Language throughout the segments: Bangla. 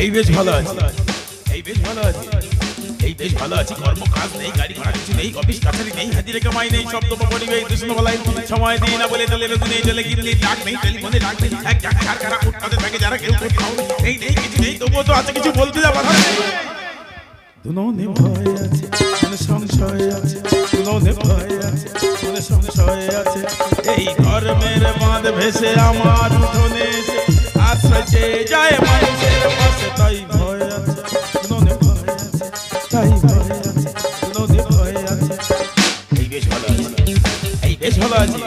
এই বেশ ভালো আছে, এই বেশ ভালো আছে, এই বেশ ভালো আছে। কর্ম কাজ নেই, গাড়ি ঘোড়া কিছু নেই, অফিস কাছারি নেই, হাজিরে কামাই নেই, শব্দ পরিবেশ দূষণ বলাই সময় দিই না বলে দলে রোদু নেই, জলে গিরলি ডাক নেই, টেলিফোনে ডাক নেই, এক ডাক ছাড় কারা উঠতে থাকে যারা কেউ কোথাও এই নেই কিছু নেই, তবুও তো আছে কিছু বলতে যা বাধা নেই। দুনোনে ভয় আছে, মনে সংশয় আছে, দুনোনে ভয় আছে, মনে সংশয় আছে। এই ধর্মের বাঁধ ভেসে আমার উঠোনে এসে আশ্রয় চেয়ে যায় মানুষের পাশে, তাই ভয় আছে, দুনোনে ভয় আছে, তাই ভয় আছে, দুনোনে ভয় আছে। এই বেশ ভালো আছে, এই বেশ ভালো আছে,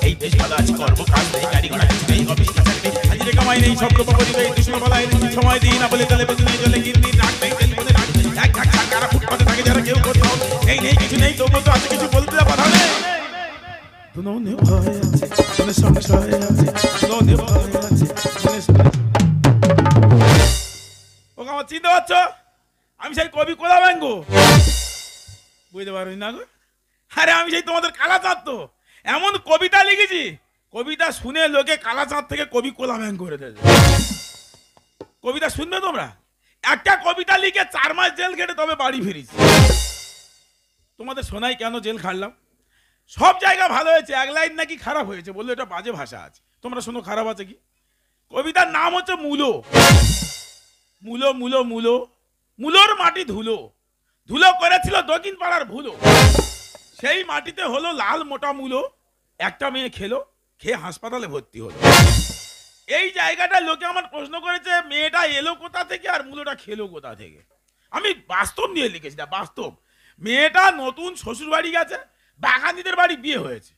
এই বেশ ভালো আছে। কর্ম কাজ নেই, গাড়ি ঘোড়া কিছু নেই, অফিস কাছারি নেই, হাজিরে কামাই নেই, শব্দ পরিবেশ দূষণ বলাই সময় দিই না বলে দলে রোদু নেই, জলে গিরলি ডাক নেই, টেলিফোনে ডাক নেই, এক ডাক ছাড় কারা ফুটপাতে থাকে যারা কেউ কোথাও এই নেই কিছু নেই, তবুও তো আছে কিছু বলতে যা বাধা নেই। দুনোনে ভয় আছে, মনে সংশয় আছে, দুনোনে ভয় আছে, মনে সংশয়। ওকে আমার চিনতে পারছো? আমি সেই কবি কোলা ব্যাঙ্গ, বুঝতে পারবি না গো? আরে আমি সেই তোমাদের কালাচাঁদ। তো এমন কবিতা লিখেছি, কবিতা শুনে লোকে কালাচাঁদ থেকে কবি কোলা ব্যাঙ্গ করে দেবে। কবিতা শুনবে তোমরা? একটা কবিতা লিখে 4 মাস জেল খেটে তবে বাড়ি ফিরিস। তোমাদের শোনাই কেন জেল খাটলাম। সব জায়গা ভালো হয়েছে, এক লাইন নাকি খারাপ হয়েছে, বললো এটা বাজে ভাষা আছে। তোমরা শোনো খারাপ আছে কি। কবিতার নাম হচ্ছে মূলো। মূলো মূলো মূলো, মূলোর মাটি ধুলো, ধুলো করেছিল দক্ষিণ পাড়ার ভুলো, সেই মাটিতে হলো লাল মোটা মূলো, একটা মেয়ে খেলো, খেয়ে হাসপাতালে ভর্তি হলো। এই জায়গাটা লোকে আমার প্রশ্ন করেছে মেয়েটা এলো কোথা থেকে আর মূলোটা খেলো কোথা থেকে। আমি বাস্তব নিয়ে লিখেছি, না বাস্তব। মেয়েটা নতুন শ্বশুর বাড়ি গেছে, বাগানিদের বাড়ি বিয়ে হয়েছে,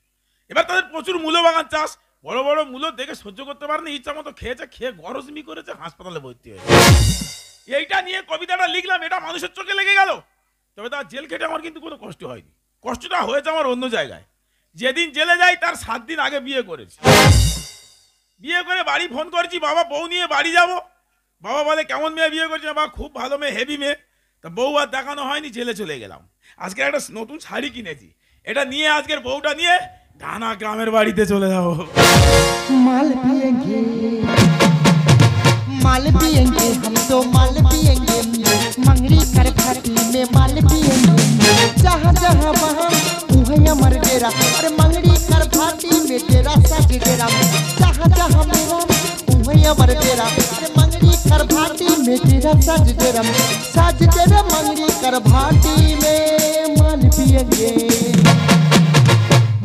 এবার তাদের প্রচুর মূলো বাগান চাষ, বড় বড় মূলো দেখে সহ্য করতে পারেনি, ইচ্ছা মতো খেয়েছে, খেয়ে গরজমি করেছে, হাসপাতালে ভর্তি হয়েছে। এইটা নিয়ে কবিতাটা লিখলাম, এটা মানুষের চোখে লেগে গেল। তবে তার জেল খেটে আমার কিন্তু কোনো কষ্ট হয়নি, কষ্টটা হয়েছে আমার অন্য জায়গায়। যেদিন জেলে যাই তার 7 দিন আগে বিয়ে করেছি। বিয়ে করে বাড়ি ফোন করেছি, বাবা বউ নিয়ে বাড়ি যাব। বাবা বলে কেমন মেয়ে বিয়ে করছে? বাবা খুব ভালো মেয়ে, হেভি মেয়ে। তা বউ আর দেখানো হয়নি, জেলে চলে গেলাম। আজকে একটা নতুন শাড়ি কিনেছি, এটা নিয়ে আজকের বউটা নিয়ে ডানা গ্রামের বাড়িতে চলে যাবো। माल पिएंगे, माल पिएंगे, हम तो माल पिएंगे, मंगरी कर भाटी में माल पिएंगे, जहाँ जहाँ वहाँ वहीं अमर डेरा, अरे मंगरी कर भाटी में तेरा सज डेरा, जहाँ जहाँ मेरा वहीं अमर डेरा, अरे मंगरी कर भाटी में तेरा सज डेरा, मंगरी कर भाटी में माल पिएंगे,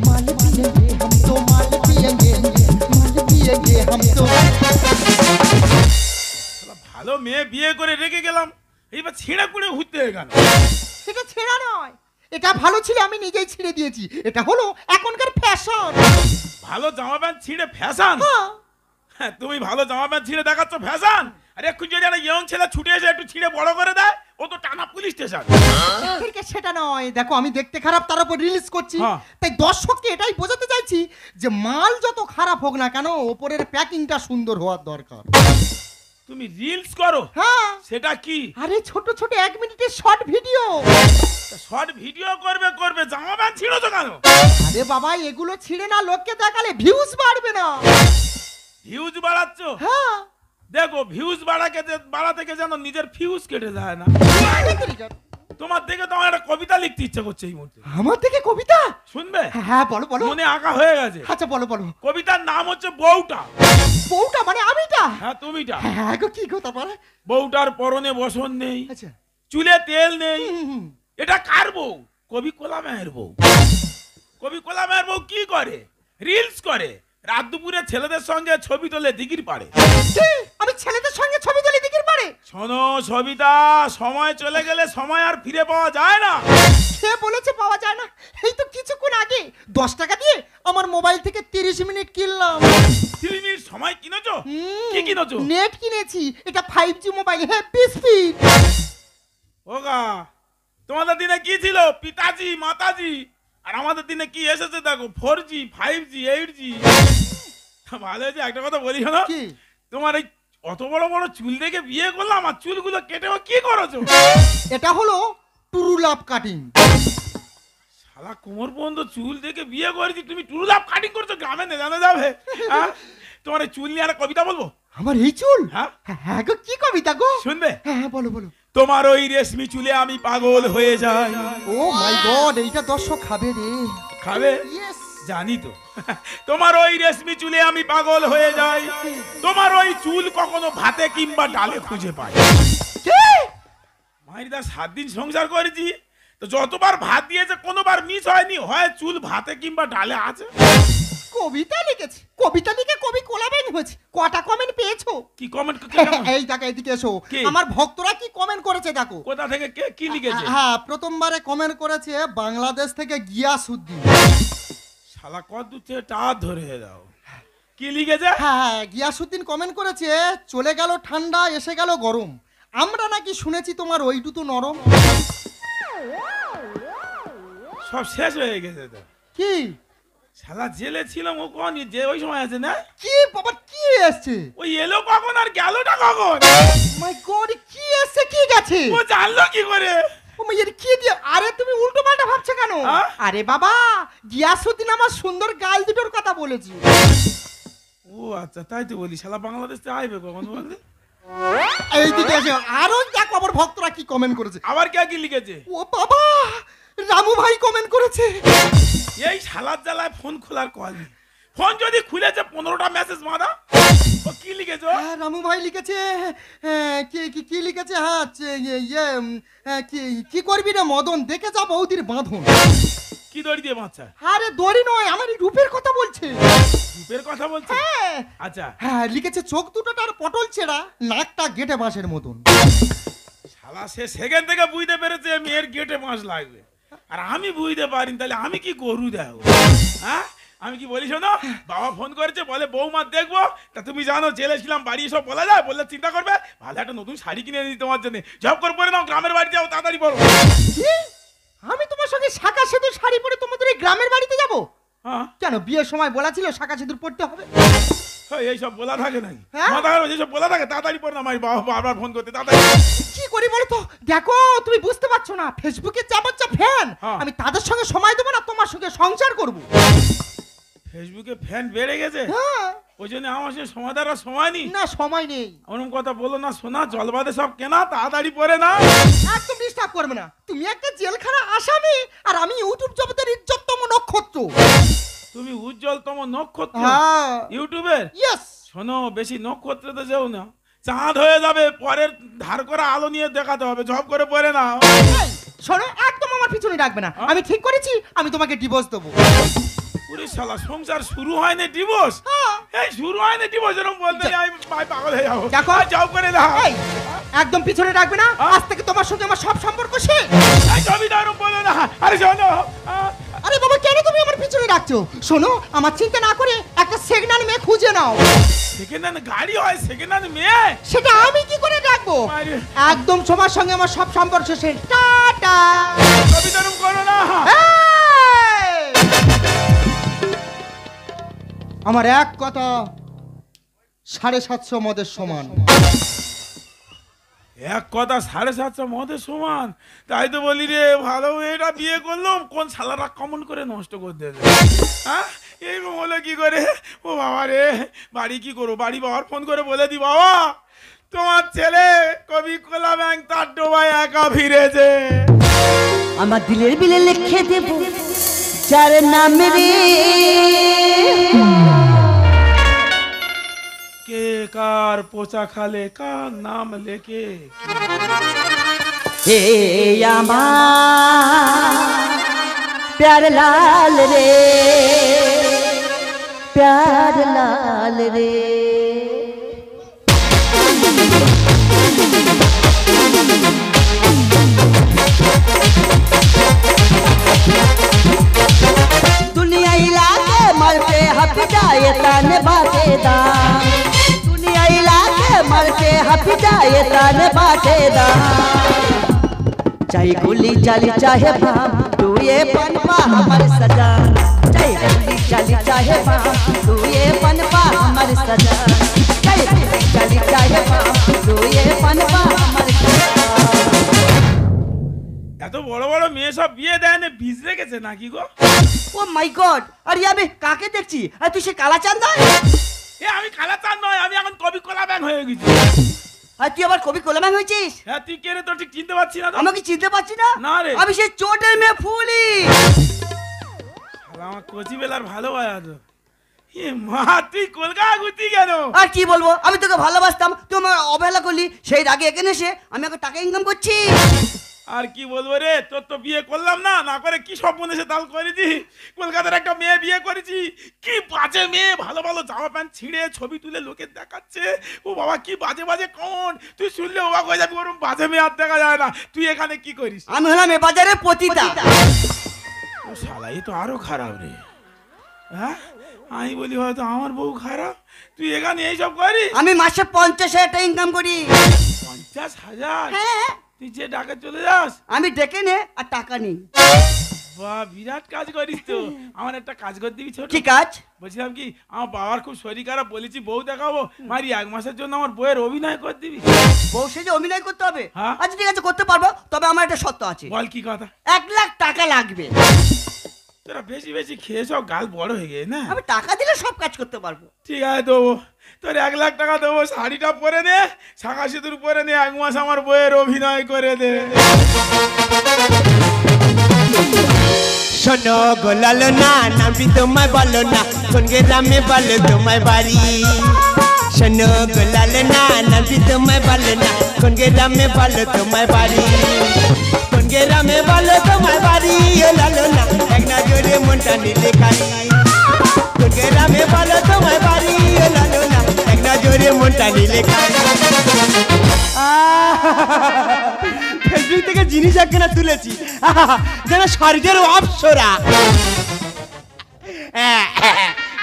माल पिएंगे, हम तो माल पिएंगे, माल पिएंगे हम तो। ভালো মেয়ে বিয়ে করে রেখে গেলাম, এইবার ছিঁড়ে কুড়ে ঘুরতে হয়ে গেল। এটা ছেঁড়া নয়, এটা ভালো ছিল, আমি নিজেই ছিঁড়ে দিয়েছি। এটা হলো এখনকার ফ্যাশন। ভালো জামা প্যান্ট ছিঁড়ে ফ্যাশন? হ্যাঁ, তুমি ভালো জামা প্যান্ট ছিঁড়ে দেখাচ্ছ ফ্যাশন? আরে এখন যদি একটা ইয়ং ছেলে ছুটে এসে একটু ছিঁড়ে বড় করে দেয়, ও তো টানা পুলিশ স্টেশন। সেটা নয়, দেখো আমি দেখতে খারাপ, তার উপর রিলিজ করছি, হ্যাঁ। তাই দর্শককে এটাই বোঝাতে চাইছি যে মাল যত খারাপ হোক না কেন, ওপরের প্যাকিংটা সুন্দর হওয়ার দরকার। তুমি রিলস করো? হ্যাঁ। সেটা কি? আরে ছোট ছোট 1 মিনিটের শর্ট ভিডিও। শর্ট ভিডিও করবে করবে, জামা প্যান্ট ছিঁড়ো তো কেন? আরে বাবা, এগুলো ছিঁড়ে না লোককে দেখালে ভিউজ বাড়বে না। ভিউজ বাড়াচ্ছ? হ্যাঁ। দেখো ভিউজ বাড়াতে গিয়ে যেন নিজের ফিউজ কেটে যায় না। তোমার দেখে তো আমার একটা কবিতা লিখতে ইচ্ছা করছে এই মুহূর্তে। আমার থেকে কবিতা শুনবে? হ্যাঁ বলো বলো। মনে আঁকা হয়ে গেছে। আচ্ছা বলো বলো। কবিতার নাম হচ্ছে বউটা। বউটা মানে আমিটা? হ্যাঁ তুমিটা। হ্যাঁ গো, কি গো তারপরে? বউটার পরনে বসন নেই, আচ্ছা। চুলে তেল নেই। হুম। এটা কার বউ? কবি কোলামের বউ। কবি কোলামের বউ কি করে? রিলস করে, রাত দুপুরে ছেলেদের সঙ্গে ছবি তোলে দিঘির পাড়ে। কি? আমি ছেলেদের সঙ্গে ছবি তুলি দিঘির পাড়ে? শোনো সবিতা, সময় চলে গেলে সময় আর ফিরে পাওয়া যায় না। সে বলেছে পাওয়া যায় না? এই তো কিছুক্ষণ আগে 10 টাকা দিয়ে আমার মোবাইল থেকে 30 মিনিট কিনলাম। 3 মিনিট সময় কিনেছো? কি কিনেছো? নেট কিনেছি, এটা 5G মোবাইল, হেভি স্পিড। ওগা, তোমাদের দিনে কি ছিল? পিতাজি মাতাজি। আর আমাদের দিনে কি এসেছে দেখো, 4G 5G 8G। ভালো হয়েছে। একটা কথা বলি শোনো, কি? তোমার এই অত বড় বড় চুল দেখে বিয়ে করলাম, আর চুলগুলো কেটে কি করেছো? এটা হলো টুরু লাভ কাটিং। শালা কোমর পর্যন্ত চুল দেখে বিয়ে করেছি, তুমি টুরু লাভ কাটিং করছো? গ্রামে না জানা যাবে? হ্যাঁ, তোমার এই চুল নিয়ে একটা কবিতা বলবো। আমার এই চুল? হ্যাঁ হ্যাঁ গো, কি কবিতা গো? শুনবে? হ্যাঁ হ্যাঁ, বলো বলো। তোমার ওই রেশমি চুলে আমি পাগল হয়ে যাই। ও মাই গড, এইটা দর্শক খাবে রে। খাবে? ইয়েস। জানি তো। তোমার ওই রেশমি চুলে আমি পাগল হয়ে যাই। তোমার ওই চুল কখনো ভাতে কিংবা ডালে খুঁজে পাই। কে? মাইরিদা 7 দিন সংসার করেছি, তো যতবার ভাত দিয়েছে কোনোবার মিস হয়নি, হয় চুল ভাতে কিংবা ডালে আছে। কবিতা লিখেছে, কবিতা লিখে কবি কোলাবেন হয়েছে। কটা কমেন্ট পেয়েছো? কি কমেন্ট? এই দেখো, এদিকে এসো। কি? আমার ভক্তরা কি কমেন্ট করেছে দেখো। কোথা থেকে কে কি লিখেছে? হ্যাঁ, প্রথমবারে কমেন্ট করেছে বাংলাদেশ থেকে গিয়াসউদ্দিন। শালা কত দূর থেকে টার ধরে দাও। কি লিখেছে? হ্যাঁ, গিয়াসউদ্দিন কমেন্ট করেছে, চলে গেল ঠান্ডা এসে গেল গরম, আমরা নাকি শুনেছি তোমার ওই দুটো নরম। সব শেষ হয়ে গেছে তো। কি? শালা জেলে ছিলাম, ও কোন যে ওই সময় আছে না? কি বাবা, কি এসছে? ওই এলো কখন আর গেলটা কখন? মাই গড, কি এসছে কি গেছে? ও জানলো কি করে? ও মাইয়ের কি দিয়ে? আরে তুমি উল্টো পাল্টা ভাবছো কেন? আ? আরে বাবা, গিয়াসউদ্দিন আমার সুন্দর গাল দুটোর কথা বলেছি। ও আচ্ছা, তাই তো বলি। শালা বাংলাদেশ থেকে আইবে কখন বলতে? এইদিকে এসো, আরো দেখো আমার ভক্তরা কি কমেন্ট করেছে। আবার কে কি লিখেছে? ও বাবা, রামু ভাই কমেন্ট করেছে। এই শালার জ্বালায় ফোন খোলার কল নেই। ফোন যদি খুলেছে 15টা মেসেজ মারা। ও কি লিখেছো? হ্যাঁ, রামু ভাই লিখেছে। কি কি কি লিখেছে? হ্যাঁ, কি করবি রে মদন, দেখে যা বৌদির বাঁধন। কি দড়ি দিয়ে বাচ্চা? আরে দড়ি নয়, আমার এই রূপের কথা বলছে। রূপের কথা বলছে? হ্যাঁ আচ্ছা। হ্যাঁ, লিখেছে চোখ দুটো তার পটল ছেঁড়া, নাকটা গেটে বাঁশের মতন। শালা সে সেকেন্ড থেকে বুঝতে পেরেছে মেয়ের গেটে মাস লাগবে, আর আমি বুঝতে পারিনি। তাহলে আমি কি করু দেখো? হ্যাঁ, আমি কি বলি শোনো, বাবা ফোন করেছে, বলে বৌমা দেখবো। তা তুমি জানো জেলে ছিলাম, বাড়ি সব বলা যায়, বললে চিন্তা করবে, ভালো একটা নতুন শাড়ি কিনে দিই তোমার জন্য। জব করে পরে নাও, গ্রামের বাড়ি যাও, তাড়াতাড়ি বলো। কি? আমি তোমার সঙ্গে শাঁখা সিঁদুর শাড়ি পরে তোমাদের এই গ্রামের বাড়িতে যাব? হ্যাঁ, কেন, বিয়ের সময় বলা ছিল শাঁখা সিঁদুর পড়তে হবে? এইসব বলা থাকে নাকি? হ্যাঁ? মাথা খারাপ, যেসব বলা থাকে তাড়াতাড়ি পরে না। আমার বাবা বারবার ফোন করতে, তাড়াতাড়ি। কি করি বলো তো? দেখো, তুমি বুঝতে পারছো না, ফেসবুকে যা বাচ্চা ফ্যান, হ্যাঁ। আমি তাদের সঙ্গে সময় দেবো না, তোমার সঙ্গে সংসার করব। ফেসবুকে ফ্যান বেড়ে গেছে, হ্যাঁ। ওই জন্য আমার সঙ্গে সময় দেওয়ার সময় নেই। না, সময় নেই। ওরকম কথা বলো না সোনা, জলবাদে সব কেনা, তাড়াতাড়ি পরে না। একদম ডিস্টার্ব করবে না। তুমি একটা জেলখানা আসামি, আর আমি ইউটিউব জগতের ইজ্জততম নক্ষত্র। তুমি উজ্জ্বলতম নক্ষত্র হ্যাঁ, ইউটিউবের। ইয়েস। শোনো, বেশি নক্ষত্রতে যেও না, চাঁদ হয়ে যাবে, পরের ধার করা আলো নিয়ে দেখাতে হবে। ঝপ করে পরে না। শোনো, একদম আমার পিছনে ডাকবে না। আমি ঠিক করেছি, আমি তোমাকে ডিভোর্স দেবো। পুরি শালা, সংসার শুরু হয়নি ডিভোর্স? হ্যাঁ। এই শুরু হয়নি ডিভোর্স, এরকম বলতে নেই, আমি পাগল হয়ে যাবো। দেখো। জব করে দাও। এই, একদম পিছনে ডাকবে না। আজ থেকে তোমার সঙ্গে আমার সব সম্পর্ক শেষ। এই জমিদার এরকম বলো না। আরে শোনো, আরে বাবা, কেন তুমি আমার পিছনে ডাকছো? শোনো, আমার চিন্তা না করে একটা সিগন্যাল মেয়ে খুঁজে নাও। সেকেন্ড হ্যান্ড গাড়ি হয়, সেকেন্ড হ্যান্ড মেয়ে? সেটা আমি কি করে ডাকবো? আরে। একদম তোমার সঙ্গে আমার সব সম্পর্ক শেষ। টাটা। জমিদার এরকম করো না। এই! আমার এক কথা 750 মদের সমান। এক কথা 750 মদের সমান? তাই তো বলি রে, ভালো মেয়েটা বিয়ে করলাম, কোন শালারা কমন করে নষ্ট করে দেবে। হ্যাঁ, এইরকম হলো কি করে? ও বাবা রে, বাড়ি কি করবো? বাড়ি বাবার ফোন করে বলে দি, বাবা তোমার ছেলে কবি কোলা ব্যাংক তার ডোবায় একা ফিরেছে। আমার দিলের বিলে লিখে দেব যার নাম রে, কে কার পোচা খালে কার নাম লেখে। হে আমার প্যার লাল রে, প্যার লাল রে। दुनिया इलाके मरते हफिजाए तान बातेदा, दुनिया इलाके मरते हफिजाए तान बातेदा। चाहे गोली चली चाहे बाम, तू ये बनवा हमार सजा। चाहे गोली चली चाहे बाम, तू ये बनवा हमार सजा। चाहे गोली चली चाहे बाम, तू ये बनवा हमार सजा। এত বড় বড় মেয়ে সব বিয়ে দেয় না, বীজ রেখেছে নাকি গো? ও মাই গড, আরে আমি কাকে দেখছি? আর তুই সে কালা চান্দা? এ আমি কালাচাঁদ নয়, আমি এখন কবি কোলা ব্যাং হয়ে গেছি। আর তুই আবার কবি কোলাম্যান হয়েছিস? হ্যাঁ তুই কে রে, তো ঠিক চিনতে পারছি না তো। আমাকে চিনতে পারছি না? না রে। আমি সেই চোটের মেয়ে ফুলি। শালা আমার কচি বেলার ভালো ভাইয়া তো। এ মা তুই কলকাতা ঘুরতি কেন? আর কি বলবো, আমি তোকে ভালোবাসতাম, তুই আমার অবহেলা করলি, সেই রাগে এখানে এসে আমি এখন টাকা ইনকাম করছি। আর কি বলবো রে, তোর তো বিয়ে করলাম না, না করে কি স্বপ্ন এসে তাল করেছি। কলকাতার একটা মেয়ে বিয়ে করেছি, কি বাজে মেয়ে, ভালো ভালো জামা প্যান্ট ছিঁড়ে ছবি তুলে লোকে দেখাচ্ছে। ও বাবা কি বাজে বাজে কোন, তুই শুনলে অবাক হয়ে যাবি, ওরকম বাজে মেয়ে আর দেখা যায় না। তুই এখানে কি করিস? আমি হলাম এ বাজারে পতিতা। ও শালা এ তো আরো খারাপ রে। হ্যাঁ আমি বলি হয়তো আমার বউ খারাপ, তুই এখানে এইসব করিস? আমি মাসে 50,000 টাকা ইনকাম করি। 50,000? হ্যাঁ, তুই যে ডাকে চলে যাস? আমি ডেকে নে আর টাকা নিই। বাহ বিরাট কাজ করিস তো। আমার একটা কাজ করে দিবি ছোট? কি কাজ? বলছিলাম কি আমার বাবার খুব শরীর খারাপ, বলেছি বউ দেখাবো, মারি 1 মাসের জন্য আমার বউয়ের অভিনয় করে দিবি। বউ সেজে অভিনয় করতে হবে? হ্যাঁ। আচ্ছা ঠিক আছে, করতে পারবো, তবে আমার একটা শর্ত আছে। বল কি কথা? 1 লাখ টাকা লাগবে। তোরা বেশি বেশি খেয়ে সব গাল বড় হয়ে গেছে না। আমি টাকা দিলে সব কাজ করতে পারবো। ঠিক আছে দেবো, তোর 1 লাখ টাকা দেবো, শাড়িটা পরে নে, শাঁখা সিঁদুর পরে নে, 1 মাস আমার বউয়ের অভিনয় করে দে। শোনো গোলাল না, নামটি তোমায় বলো না, কোন গ্রামে বলো তোমায় বাড়ি। শোনো গোলাল না, নামটি তোমায় বলো না, কোন গ্রামে বলো তোমায় বাড়ি। কোন গ্রামে বলো তোমায় বাড়ি, ও লালো না, এক নজরে মনটা নিলে খালি। কোন গ্রামে বলো তোমায় বাড়ি, ও লালো না, এক নজরে মনটা নিলে খালি। ফেসবুক থেকে জিনিস একখানা তুলেছি, যেন স্বর্গের অপ্সরা।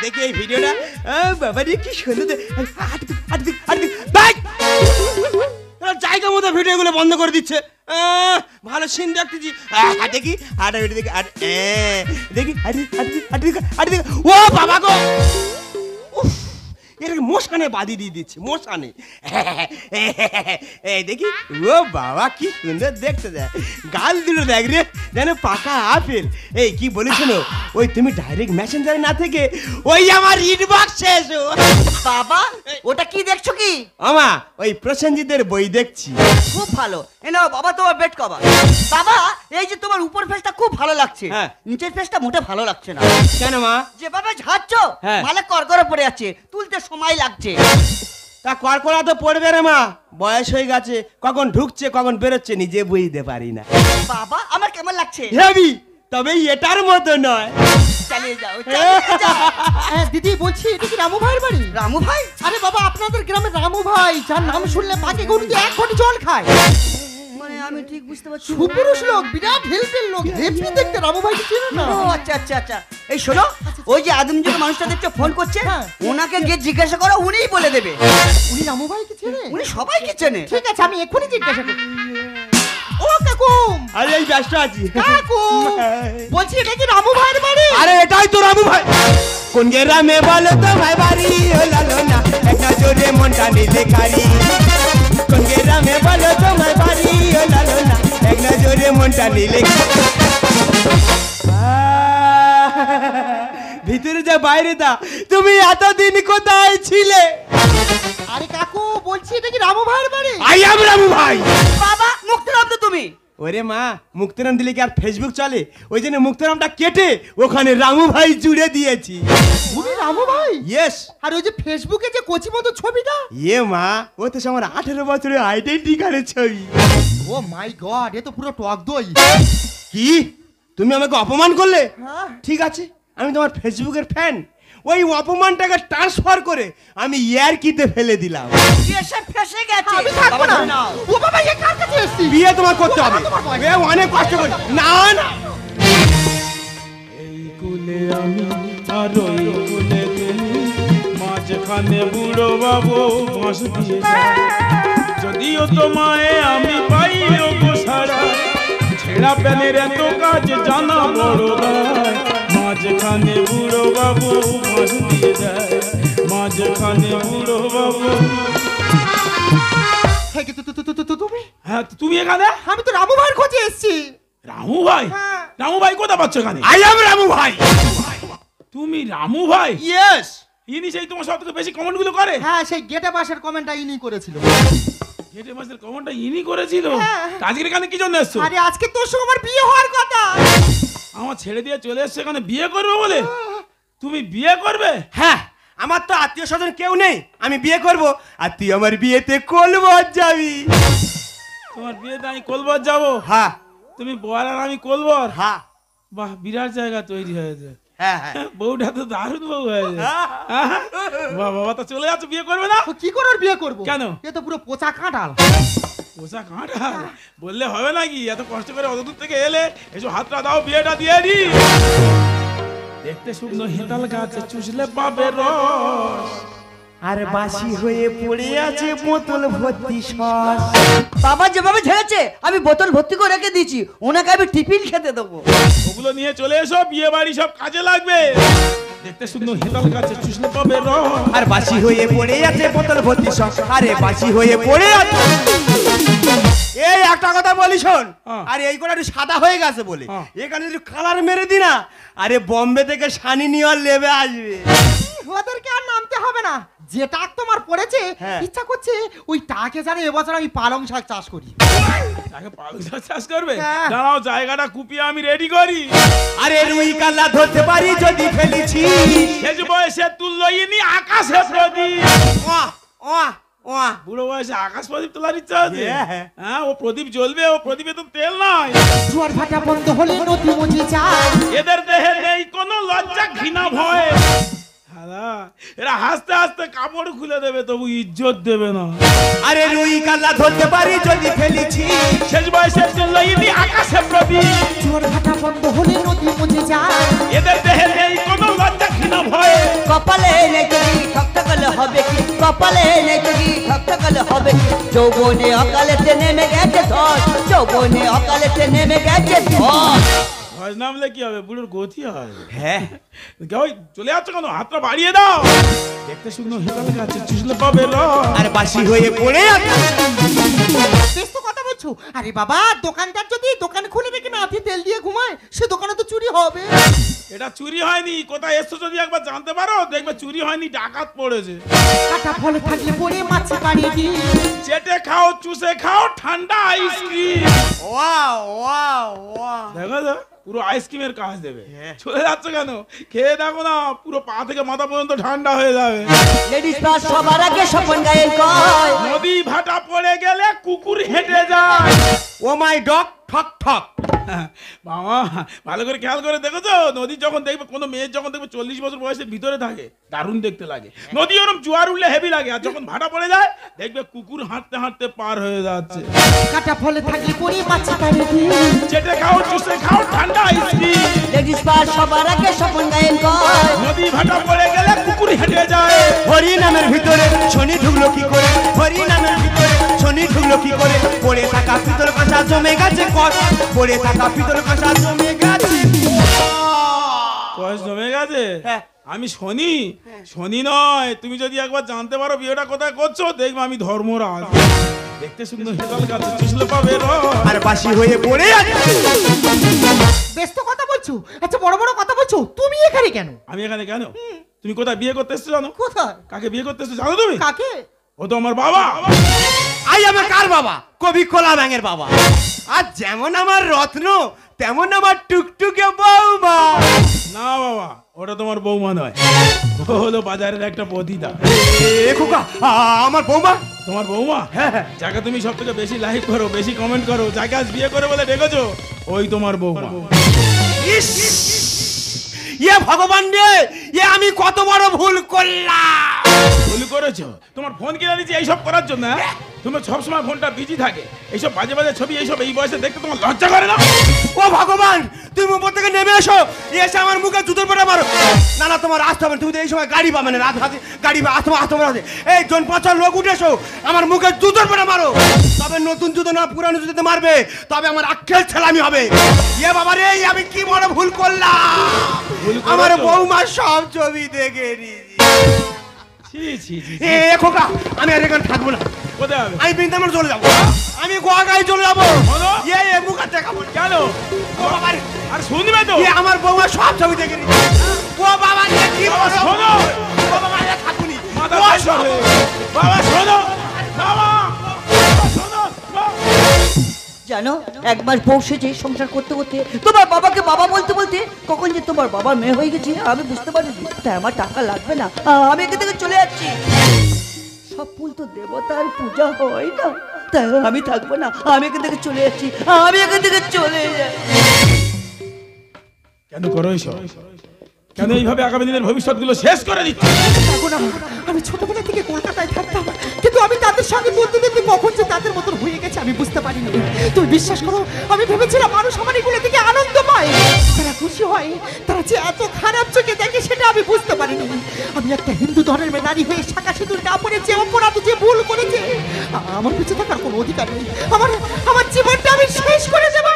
দেখি এই ভিডিওটা, বাবা রে কি সুন্দর। জায়গা মতো ভিডিওগুলো বন্ধ করে দিচ্ছে। ভালো সিন দেখতেছি, দেখি আর দেখি আর দেখি ও বাবা গো, এটাকে মশানে বাদি দিয়ে দিচ্ছে, মশানে। এই দেখি, ও বাবা কি সুন্দর দেখতে দেয়, গাল দুটো দেখ রে যেন পাকা আপেল। এই কি বলেছিল, ওই তুমি ডাইরেক্ট মেসেঞ্জারে না থেকে ওই আমার ইনবক্সে এসো। বাবা ওটা কি দেখছো কি? আমা ওই প্রসেনজিতের বই দেখছি। খুব ভালো, এ নাও বাবা তোমার বেড কভার। বাবা এই যে তোমার উপর ফেসটা খুব ভালো লাগছে, হ্যাঁ। নিচের ফেসটা মোটে ভালো লাগছে না। কেন মা? যেভাবে ঝাড়ছ হ্যাঁ। মালে করকরে পড়ে যাচ্ছে, তুলতে সময় লাগছে। তা কড়কড়া তো পড়বে রে মা, বয়স হয়ে গেছে, কখন ঢুকছে কখন বেরোচ্ছে নিজে বুঝতে পারি না। বাবা আমার কেমন লাগছে? হেবি, তবে এটার মতো নয়। চালিয়ে যাও, চালিয়ে যাও। হ্যাঁ দিদি বলছি, এটা কি রামু ভাইয়ের বাড়ি? রামু ভাই? আরে বাবা আপনাদের গ্রামের রামু ভাই, যার নাম শুনলে পাকে গরুতে 1 ঘটি জল খায়। মানে আমি ঠিক বুঝতে পারছি। সুপুরুষ লোক, বিরাট হেল্পের লোক, হেভি দেখতে। রামু ভাইকে চেনো না? ও আচ্ছা আচ্ছা আচ্ছা। এই শোনো, ওই যে আদমজুর মানুষটা দেখছো ফোন করছে, হ্যাঁ। ওনাকে গিয়ে জিজ্ঞাসা করো, উনিই বলে দেবে। উনি রামু ভাইকে চেনে? উনি সবাইকে চেনে। ঠিক আছে আমি এক্ষুনি জিজ্ঞাসা করছি। ও কাকু, আরে এই ব্যস্ত আছি। কাকু বলছি এটা কি রামু ভাইয়ের বাড়ি? আরে এটাই তো রামু ভাই। কোন গ্রামে বলো তো ভাই বাড়ি, ও লালো না, এক নজরে মনটা নিলে খালি। কোন গ্রামে বলো তো ভাই বাড়ি, ও লালো না, এক নজরে মনটা নিলে। ভিতরে যা বাইরে তা, তুমি এতদিন কোথায় ছিলে? আরে কাকু বলছি এটা কি রামু ভাইয়ের বাড়ি? আই এম রামু ভাই। বাবা মুক্তিরাম তো তুমি? ওরে মা, মুক্তিরাম দিলে কি আর ফেসবুক চলে? ওই জন্য মুক্তিরামটা কেটে ওখানে রামু ভাই জুড়ে দিয়েছি। উনি রামু ভাই? ইয়েস। আর ওই যে ফেসবুকে যে কচি মতো ছবিটা? ইয়ে মা, ও তো আমার 18 বছরের আইডেন্টি কার্ডের ছবি। ও মাই গড, এ তো পুরো টক দই। কি তুমি আমাকে অপমান করলে? হ্যাঁ। ঠিক আছে, আমি তোমার ফেসবুকের ফ্যান, ওই অপমানটাকে ট্রান্সফার করে আমি ইয়ারকিতে ফেলে দিলাম। এসে ফেসে গেছে। আমি থাকবো বাবা না। ধরে নাও। ও বাবা এ কার কাছে এসেছি? বিয়ে তোমার করতে হবে, তোমার বয়স। এ অনেক কষ্ট করে। না না, এই কুলে আমি আর ওই কুলে তুমি, মাঝখানে বুড়ো বাবু বাঁশ দিয়ে যায়। যদিও তোমায় আমি পাইও গো সারা, ছেঁড়া প্যানের এত কাজ জানা বড় দায়। মাঝখানে বুড়ো বাবু বাঁশ দিয়ে যায়, মাঝখানে বুড়ো বাবু। হ্যাঁ, তুমি? হ্যাঁ তুমি এখানে? আমি তো রামু ভাইয়ের খোঁজে এসেছি। রামু ভাই? হ্যাঁ। রামু ভাই কোথা পাচ্ছ এখানে? আই এম রামু ভাই। তুমি রামু ভাই? ইয়েস। ইনি সেই তোমার সব থেকে বেশি কমেন্ট গুলো করে? হ্যাঁ, সেই গেটে বাসের কমেন্টটা ইনি করেছিল। গেটে মাসের কমেন্টটা ইনি করেছিল? আজকের এখানে কি জন্য এসছো? আরে আজকে তোর সঙ্গে আমার বিয়ে হওয়ার কথা। আমার ছেড়ে দিয়ে চলে এসছো এখানে বিয়ে করবে বলে? তুমি বিয়ে করবে? হ্যাঁ, আমার তো আত্মীয় স্বজন কেউ নেই, আমি বিয়ে করব। আর তুই আমার বিয়েতে কোলবর যাবি। তোমার বিয়েতে আমি কোলবর যাবো? হ্যাঁ তুমি বল আর আমি কোলবর? হ্যাঁ বাহ, বিরাট জায়গা তৈরি হয়েছে। হ্যাঁ হ্যাঁ বউটা তো দারুণ বউ হয়েছে। বাহ বাবা, তা চলে যাচ্ছ, বিয়ে করবে না? তো কি করে ওর বিয়ে করবো? কেন? এ তো পুরো পচা কাঁঠাল। পোষা কাঁটা বললে হবে নাকি? এত কষ্ট করে অত দূর থেকে এলে, এসো হাতটা দাও, বিয়েটা দিয়ে দি। দেখতে শুকনো হেতাল গাছে চুষলে পাবে রস। আর বাসি হয়ে পড়ে আছে বোতল ভর্তি সস। বাবা যেভাবে ঝেড়েছে আমি বোতল ভর্তি করে রেখে দিয়েছি, ওনাকে আমি টিফিন খেতে দেবো। ওগুলো নিয়ে চলে এসো, বিয়ে বাড়ি সব কাজে লাগবে। দেখতে শুকনো হেতাল গাছে চুষলে পাবে রস। আর বাসি হয়ে পড়ে আছে বোতল ভর্তি সস। আরে বাসি হয়ে পড়ে আছে। এই একটা কথা বলি শোন, আরে এই করে একটু সাদা হয়ে গেছে বলে এখানে যদি কালার মেরে দি না, আরে বোম্বে থেকে সানি নিয়ে লেবে আসবে। ওদেরকে আর নামতে হবে না, যে টাক তোমার পড়েছে, হ্যাঁ। ইচ্ছা করছে ওই টাকে জানে এবছর আমি পালং শাক চাষ করি। তাকে পালং শাক চাষ করবে? হ্যাঁ। দাঁড়াও, জায়গাটা কুপিয়ে আমি রেডি করি। আরে রুই কাল্লা ধরতে পারি যদি ফেলেছি। শেষ বয়সে তুলইনি আকাশে প্রদীপ। ওয়া ওয়া ওয়া। বুড়ো বয়সে আকাশ প্রদীপ তোলার ইচ্ছা আছে? হ্যাঁ। হ্যাঁ, ও প্রদীপ জ্বলবে, ও প্রদীপে তো তেল নাই। জোয়ার ভাটা বন্ধ হলে নদী মুছে যায়। এদের দেহে নেই কোনো লজ্জা ঘৃণা ভয়। দাদা, এরা হাসতে হাসতে কাপড় খুলে দেবে, তবু ইজ্জত দেবে না। আরে রুই কাল্লা ধরতে পারি যদি ফেলেছি। শেষ বয়সে তুলইনি আকাশে প্রদীপ। জোয়ার ভাটা বন্ধ হলে নদী মুছে যায়। এদের দেহে নেই কোনো লজ্জা ঘৃণা ভয়। কপালে নেই তো কি ঠকঠকালে হবে কি, কপালে নেই তো কি ঠকঠকালে হবে কি, যৌবনে অকালেতে নেমে গেছে ধস, যৌবনে অকালেতে নেমে গেছে ধস। ভয় নামলে কি হবে? বুড়োর গতি হয়। হ্যাঁ, ওই চলে যাচ্ছ কেন? হাতটা বাড়িয়ে দাও। দেখতে শুকনো হেতাল গাছে চুষলে পাবে রস। আর বাসি হয়ে পড়ে আছে। বেশ তো কথা বলছো। আরে বাবা, দোকানদার যদি দোকান খুলে রেখে নাথি তেল দিয়ে ঘুমায়, সে দোকানে তো চুরি হবে। এটা চুরি হয়নি, কোথায় এসছো যদি একবার জানতে পারো, দেখবে চুরি হয়নি, ডাকাত পড়েছে। কাটা ফল থাকলে পরে মাছ বাড়ি দি। চেটে খাও, চুষে খাও, ঠান্ডা আইসক্রিম। Wow wow wow. দেখো তো, পুরো আইসক্রিমের কাজ দেবে। হ্যাঁ। চলে যাচ্ছ কেন? খেয়ে দেখো না, পুরো পা থেকে মাথা পর্যন্ত ঠান্ডা হয়ে যাবে। লেডিস ফার্স্ট সবার আগে স্বপন গায়ের কয়। নদী ভাটা পড়ে গেলে কুকুর হেঁটে যায়। ও মাই ডগ ঠক ঠক। বাবা, ভালো করে খেয়াল করে দেখেছো, নদী যখন দেখবে, কোনো মেয়ের যখন দেখবে 40 বছর বয়সের ভিতরে থাকে, দারুণ দেখতে লাগে। নদী ওরম জোয়ার উঠলে হেভি লাগে, আর যখন ভাটা পড়ে যায় দেখবে কুকুর হাঁটতে হাঁটতে পার হয়ে যাচ্ছে। কাটা ফল থাকলে পরে মাছ বাড়ি দি। চেটে খাও, চুষে খাও, ঠান্ডা আইসক্রিম। লেডিস ফার্স্ট সবার আগে স্বপন গায়ের কয়। নদী ভাটা পড়ে গেলে কুকুর হেঁটে যায়। হরি নামের ভিতরে শনি ঢুকলো কি করে? হরি নামের ভিতরে শনি ঢুকলো কি করে? পড়ে থাকা পিতল কাঁসা জমে গেছে কস। পড়ে থাকা পিতল কাঁসা জমে গেছে। কস জমে গেছে? হ্যাঁ। আমি শনি? শনি নয়, তুমি যদি একবার জানতে পারো বিয়েটা কোথায় করছো, দেখবে আমি ধর্মরাজ। দেখতে সুন্দর হেতাল গাছে চুষলে পাবে রস। আর বাসি হয়ে পড়ে আছে। বেশ তো কথা বলছো। আচ্ছা, বড় বড় কথা বলছো, তুমি এখানে কেন? আমি এখানে কেন? তুমি কোথায় বিয়ে করতে এসছো জানো? কোথায়? কাকে বিয়ে করতে এসছো জানো তুমি? কাকে? ও তো আমার বাবা। আই আমার কার বাবা? কবি কোলা ব্যাঙের বাবা। আর যেমন আমার রত্ন, তেমন আমার টুকটুকে বৌমা। না বাবা, ওটা তোমার বৌমা নয়, ও হলো বাজারের একটা পতিতা। এ খোকা, আমার বৌমা। তোমার বৌমা? হ্যাঁ হ্যাঁ। যাকে তুমি সব থেকে বেশি লাইক করো, বেশি কমেন্ট করো, যাকে আজ বিয়ে করে বলে ডেকেছো, ওই তোমার বৌমা। ইস, ইয়ে ভগবান রে, ইয়ে আমি কত বড় ভুল করলাম। ভুল করেছো? তোমার ফোন কিনে দিয়েছি এইসব করার জন্য? হ্যাঁ? তোমার সবসময় ফোনটা বিজি থাকে, এইসব বাজে বাজে ছবি, এইসব এই বয়সে দেখতে তোমার লজ্জা করে না? ও ভগবান, তুমি উপর থেকে নেমে এসো, এসে আমার মুখে জুতোর পেটা মারো। না না, তোমার আসতে হবে না, তুমি তো এই সময় গাড়ি পাবে না, রাত হাতে গাড়ি আসতে আসতে। এই জন ৫ লোক উঠে এসো, আমার মুখে জুতোর পেটা মারো। তবে নতুন জুতো না, পুরানো জুতোতে মারবে, তবে আমার আক্ষের ছেলামি হবে। ইয়ে বাবা রে, আমি কি বড় ভুল করলাম। আমার বৌমার সব ছবি দেখে নিয়েছি। ছি ছি ছি। এ খোকা, আমি আর এখানে থাকবো না। কোথায় হবে? আমি বৃন্দাবন চলে যাবো, আমি গোয়া গায়ে চলে যাবো। বলো। এ মুখ দেখাবো কেন? ও বাবা রে, আর শুনবে তো? আমার বৌমা সব ছবি দেখে নিয়েছি। ও বাবা রে, কি বলো? শোনো, ও বাবা রে, কথা শেষ হবে। বাবা শোনো, বাবা শোনো। জানো, এক মাস বউ সেজে সংসার করতে করতে তোমার বাবাকে বাবা বলতে বলতে কখন যে তোমার বাবার মেয়ে হয়ে গেছে আমি বুঝতে পারিনি। তাই আমার টাকা লাগবে না, আমি এখান থেকে চলে যাচ্ছি। সব ফুল তো দেবতার পূজা হয় না, তাই আমি থাকবো না, আমি এখান থেকে চলে যাচ্ছি, আমি এখান থেকে চলে যাচ্ছি। কেন করো এইসব? কেন এইভাবে আগামী দিনের ভবিষ্যৎগুলো শেষ করে দিচ্ছ? দেখো না, আমি ছোটবেলা থেকে কলকাতায় থাকতাম, কিন্তু আমি তাদের সঙ্গে বলতে বলতে কখন যে তাদের মতন হয়ে গেছে আমি বুঝতে পারিনি। তুমি বিশ্বাস করো, আমি ভেবেছিলাম মানুষ আমার এগুলো থেকে আনন্দ পায়, তারা খুশি হয়, তারা যে এত খারাপ চোখে দেখে সেটা আমি বুঝতে পারিনি। আমি একটা হিন্দু ধর্মের নারী হয়ে শাখা সিঁদুর না পরে যে অপরাধ যে ভুল করেছে, আমার বেঁচে থাকার কোনো অধিকার নেই। আমার জীবনটা আমি শেষ করে দেব।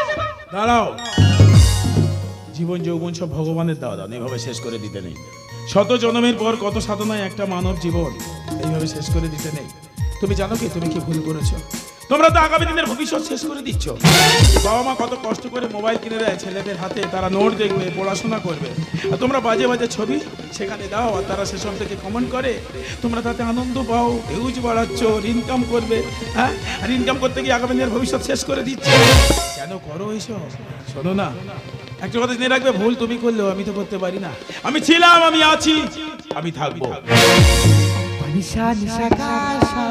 দাঁড়াও, জীবন যৌবন সব ভগবানের দেওয়া দান, এইভাবে শেষ করে দিতে নেই। শত জন্মের পর কত সাধনায় একটা মানব জীবন এইভাবে শেষ করে দিতে নেই। তুমি জানো কি তুমি কি ভুল করেছো? তোমরা তো আগামী দিনের ভবিষ্যৎ শেষ করে দিচ্ছ। বাবা মা কত কষ্ট করে মোবাইল কিনে দেয় ছেলেদের হাতে, তারা নোট দেখবে, পড়াশোনা করবে, আর তোমরা বাজে বাজে ছবি সেখানে দাও, আর তারা সেসব থেকে কমেন্ট করে। তোমরা তাতে আনন্দ পাও, ভিউজ বাড়াচ্ছ, ইনকাম করবে, হ্যাঁ, আর ইনকাম করতে গিয়ে আগামী দিনের ভবিষ্যৎ শেষ করে দিচ্ছ। কেন করো এইসব? শোনো না, একটা কথা জেনে রাখবে, ভুল তুমি করলেও আমি তো করতে পারি না। আমি ছিলাম, আমি আছি, আমি থাকবো। নিশা নিশা গাশা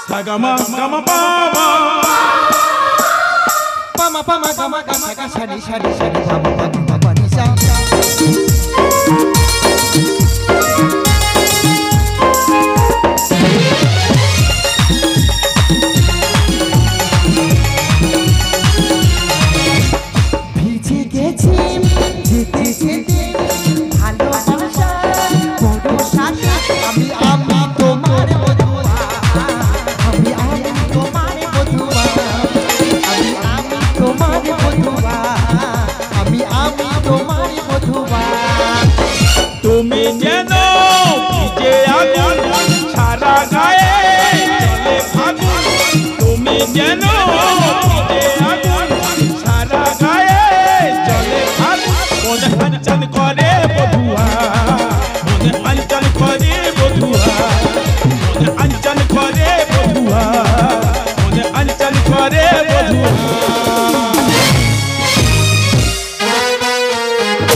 সাগামা গামা পামা পামা পামা গামা গামা গাশা নিশা নিশা পামা পামা পামা নিশা। ভিজে গেছি যেতে যেতে ভালোবাসা বড় সাথে আমি তোমার বধুয়া, আমি তোমার বধুয়া, আমি তোমার বধুয়া, আমি তোমার বধুয়া। তুমি যেন ভিজে আগুন সারা গায়ে চলে ফাগুন, তুমি যেন